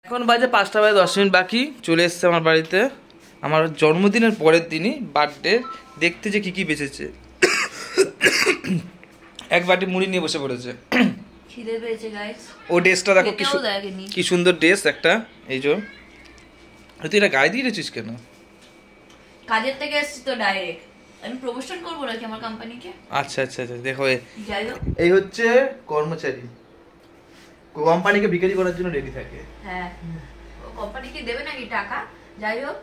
এখন বাজে 5টা বাজে 10 মিনিট বাকি। চলে এসছে আমার বাড়িতে আমার জন্মদিনের পরের দিনই, বার্থডে। দেখতে যে কি বেঁচেছে। এক বাটি মুড়ি নিয়ে বসে পড়েছে। খিদে পেয়েছে গাইস। ও ড্রেসটা দেখো কি সুন্দর ড্রেস একটা। এই যে তুই এটা গায়ে দিয়ে রেছিস কেন? কাজের থেকে এসেছি তো ডাইরেক্ট। আমি প্রমোশন করবো নাকি আমার কোম্পানিকে? আচ্ছা আচ্ছা আচ্ছা, দেখো এই হচ্ছে কর্মচারী, কোম্পানিকে বিক্রি করার জন্য রেডি থাকে। হ্যাঁ, কোম্পানিকে দেবে নাকি টাকা? যাই হোক,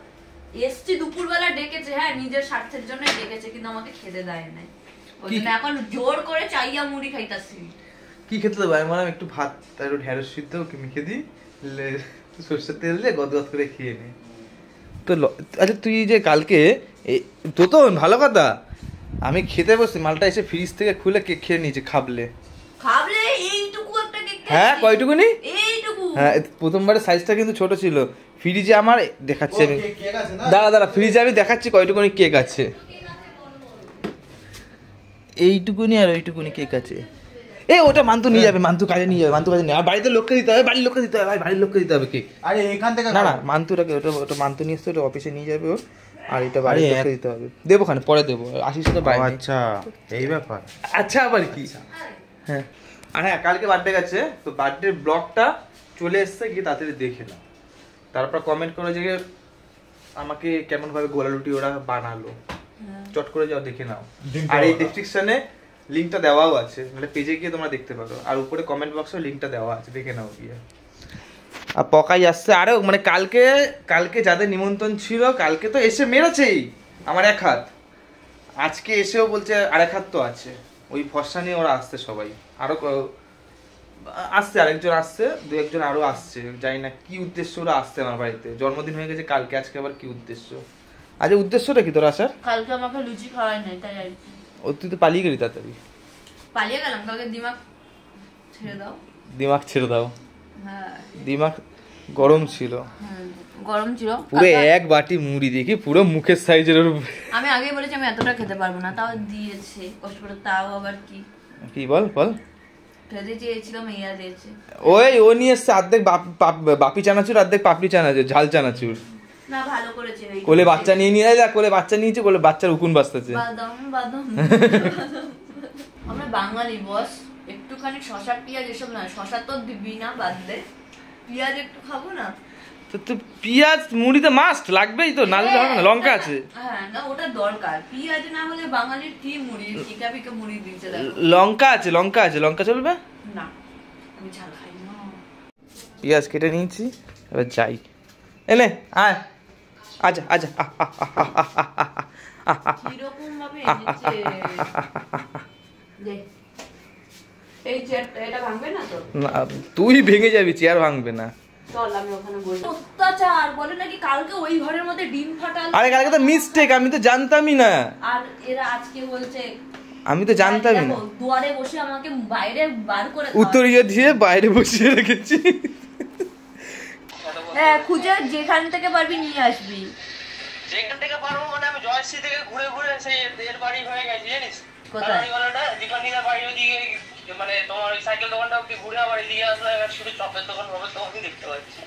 এসছি দুপুরবেলা ডেকেছে, হ্যাঁ নিজের স্বার্থের জন্য ডেকেছে, কিন্তু আমাকে খেতে দেয় নাই। ওই জন্য এখন জোর করে চাইয়া মুড়ি খাইতাছি। কি খেতে দেবো? আমি বললাম একটু ভাত আর ঢেঁড়স সিদ্ধ ওকে মেখে দিই, সরষের তেল দিয়ে গদগদ করে খেয়ে নে। তো আচ্ছা তুই যে কালকে তো ভালো কথা, আমি খেতে বসছি, মালটা এসে ফ্রিজ থেকে খুলে কেক খেয়ে নিয়েছে। খাবলে এইটুকু একটা কেক। হ্যাঁ কয়টুকুনি? এইটুকু। হ্যাঁ প্রথমবারের সাইজটা কিন্তু ছোট ছিল। ফ্রিজে আমার দেখাচ্ছি আমি, দাঁড়া ফ্রিজে আমি দেখাচ্ছি কয়টুকুনি কেক আছে। এইটুকুনি আর ওইটুকুনি কেক আছে। ওটা মান্তু নিয়ে যাবে, মান্তু কাজে নিয়ে যাবে, মান্তু কাজে নিয়ে। আর বাড়িতে লোককে দিতে হবে, বাড়ির লোককে দিতে হবে, ভাই বাড়ির লোককে দিতে হবে কেক। আরে এখান থেকে না মান্তুটাকে, ওটা মান্তু নিয়ে এসছে, ওটা অফিসে নিয়ে যাবে ও। আর এটা বাড়ির লোককে দিতে হবে। দেবো খানে পরে দেবো, আসিস তো বাইরে। আচ্ছা এই ব্যাপার। আচ্ছা আবার কি? হ্যাঁ আর হ্যাঁ কালকে বার্থডে গেছে, তো বার্থডে ব্লগটা চলে এসছে, গিয়ে তাড়াতাড়ি দেখে নাও। তারপর কমেন্ট করো যে আমাকে কেমন ভাবে গোলা রুটি ওরা বানালো, চট করে যাও দেখে নাও। আর এই ডেসক্রিপশনে লিংকটা দেওয়াও আছে, মানে পেজে গিয়ে তোমরা দেখতে পারো। আর উপরে কমেন্ট বক্সে লিংকটা দেওয়া আছে, দেখে নাও গিয়ে। আর পকাই আসছে আরো, মানে কালকে যাদের নিমন্ত্রণ ছিল কালকে তো এসে মেরেছেই আমার এক হাত। আজকে এসেও বলছে আরেক হাত তো আছে। ওই ফর্সা নিয়ে ওরা আসছে সবাই, আরো আসছে, আরেকজন আসছে, দু একজন আরো আসছে। জানি না কি উদ্দেশ্য ওরা আসছে আমার বাড়িতে। জন্মদিন হয়ে গেছে কালকে, আজকে আবার কি উদ্দেশ্য? আজ উদ্দেশ্যটা কি তোর আসার? কালকে আমাকে লুচি খাওয়াই নাই, তাই আর কি। ও তুই তো পালিয়ে গেলি তাড়াতাড়ি। পালিয়ে গেলাম, কালকে দিমাগ ছেড়ে দাও। দিমাগ ছেড়ে দাও? হ্যাঁ দিমাগ গরম ছিল। গরম ছিল। পুরো এক বাটি মুড়ি দেখি পুরো মুখের সাইজের। আমি আগেই বলেছি আমি এতটা খেতে পারবো না, তাও দিয়েছে কষ্ট করে। তাও আবার কি বল খেতে চেয়েছিলাম, ইয়া দিয়েছে। ও নিয়ে এসছে অর্ধেক বাপি চানাচুর, অর্ধেক পাপড়ি চানাচুর, ঝাল চানাচুর। না ভালো করেছে। কোলে বাচ্চা নিয়ে যা, কোলে বাচ্চা নিয়েছে, কোলে বাচ্চার উকুন বাজতেছে। বাদাম আমরা বাঙালি বস, একটুখানি শশা পেঁয়াজ এসব না, শশা তো দিবি না বাদ দে, পেঁয়াজ একটু খাবো না। তো পেঁয়াজ মুড়িতে মাস্ট লাগবেই তো, না দিলে হবে না। লঙ্কা আছে? হ্যাঁ না ওটা দরকার, পেঁয়াজ না হলে বাঙালির কি মুড়ি, ফিকা ফিকা মুড়ি দিচ্ছে। লঙ্কা আছে, লঙ্কা চলবে না, আমি ঝাল খাই না। পেঁয়াজ কেটে নিয়েছি, এবার যাই। এনে আয়, আচ্ছা কিরকম ভাবে এনেছে এই চেয়ারটা, এটা ভাঙবে না তো? না তুই ভেঙে যাবি, চেয়ার ভাঙবে না। চল আমি ওখানে বসি। অত্যাচার বলে নাকি কালকে ওই ঘরের মধ্যে ডিম ফাটাল। আরে কালকে তো মিস্টেক, আমি তো জানতামই না। আর এরা আজকে বলছে, আমি তো জানতামই না। দুয়ারে বসে আমাকে বাইরে বার করে উত্তরিয়ে দিয়ে বাইরে বসিয়ে রেখেছি। হ্যাঁ খুঁজে যেখান থেকে পারবি নিয়ে আসবি। যেখান থেকে পারবো মানে আমি জয়শ্রী থেকে ঘুরে সেই এর বাড়ি হয়ে গেছি জানিস কোথায়? দীপানিদার বাড়ি ওদিকে, মানে তোমার ওই সাইকেল দোকানটা অব্দি ঘুরে আবার এদিকে আসলে শুধু চপের দোকানই দেখতে পাচ্ছি।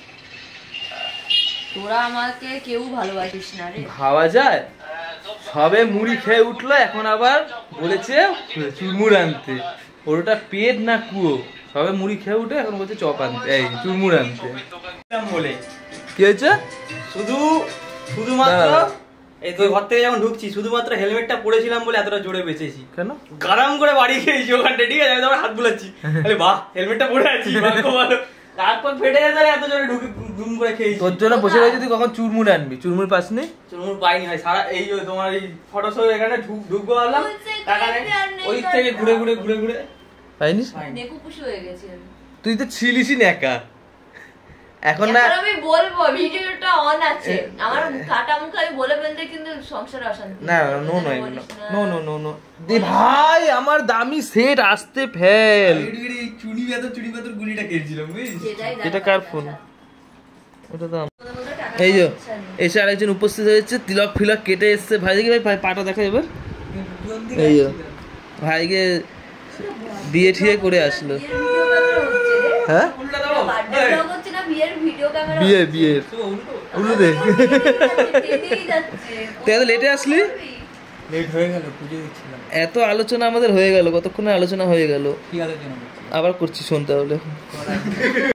তোরা আমাকে কেউ ভালোবাসিস না রে। ভাবা যায়, সবে মুড়ি খেয়ে উঠলো, এখন আবার বলেছে চুরমুর আনতে। ওটা পেট না কুয়ো, সবে মুড়ি খেয়ে উঠে এখন বলছে চপ আনতে, এই চুরমুর আনতে। বলে কি হয়েছে? শুধুমাত্র এই তুই ঘর থেকে যখন ঢুকছি শুধুমাত্র হেলমেটটা পরেছিলাম বলে এতটা জোরে বেঁচেছি। কেন? গারাম করে বাড়ি খেয়েছি ওখানটা, ঠিক আছে? আমি তোমার হাত বুলাচ্ছি, আরে বাহ হেলমেটটা পরে আছি, ভালো। তারপর ফেটে যেতে এত জোরে ঢুকে ডুম করে খেয়েছি। তোর জন্য বসে রয়েছে, তুই কখন চুরমুর আনবি? চুরমুর পাস নি? চুরমুর পাইনি ভাই, সারা এই তোমার এই ফটো শো এখানে ঢুকবো ভাবলাম, টাকা নেই, ওই থেকে ঘুরে পাইনি। নেকুপুষি হয়ে গেছে। তুই তো ছিলিসই না একা, এখন না আমি বলবো ভিডিওটা অন আছে, আমার কাটা মুখ আমি বলে ফেলতে কিন্তু সংসারে অশান্তি। না নো দে ভাই, আমার দামি সেট আসতে ফেল। চুনি বেতর গুলিটা খেয়েছিলাম বুঝছিস? এটা কার ফোন? ওটা তো এই যে এসে আরেকজন উপস্থিত হয়েছে, তিলক ফিলক কেটে এসছে। ভাই দেখি ভাই পাটা দেখা এবার। এই যে ভাইকে বিয়ে ঠিয়ে করে আসলো। হ্যাঁ বিয়ের ভিডিও ক্যামেরা বিয়ের উল্লু দে তুই এত লেটে আসলি লেট হয়ে গেল, পুজো দিচ্ছিলাম। এত আলোচনা আমাদের হয়ে গেল, কতক্ষণে আলোচনা হয়ে গেল। কি আলোচনা করছি? আবার করছি, শুনতে হলে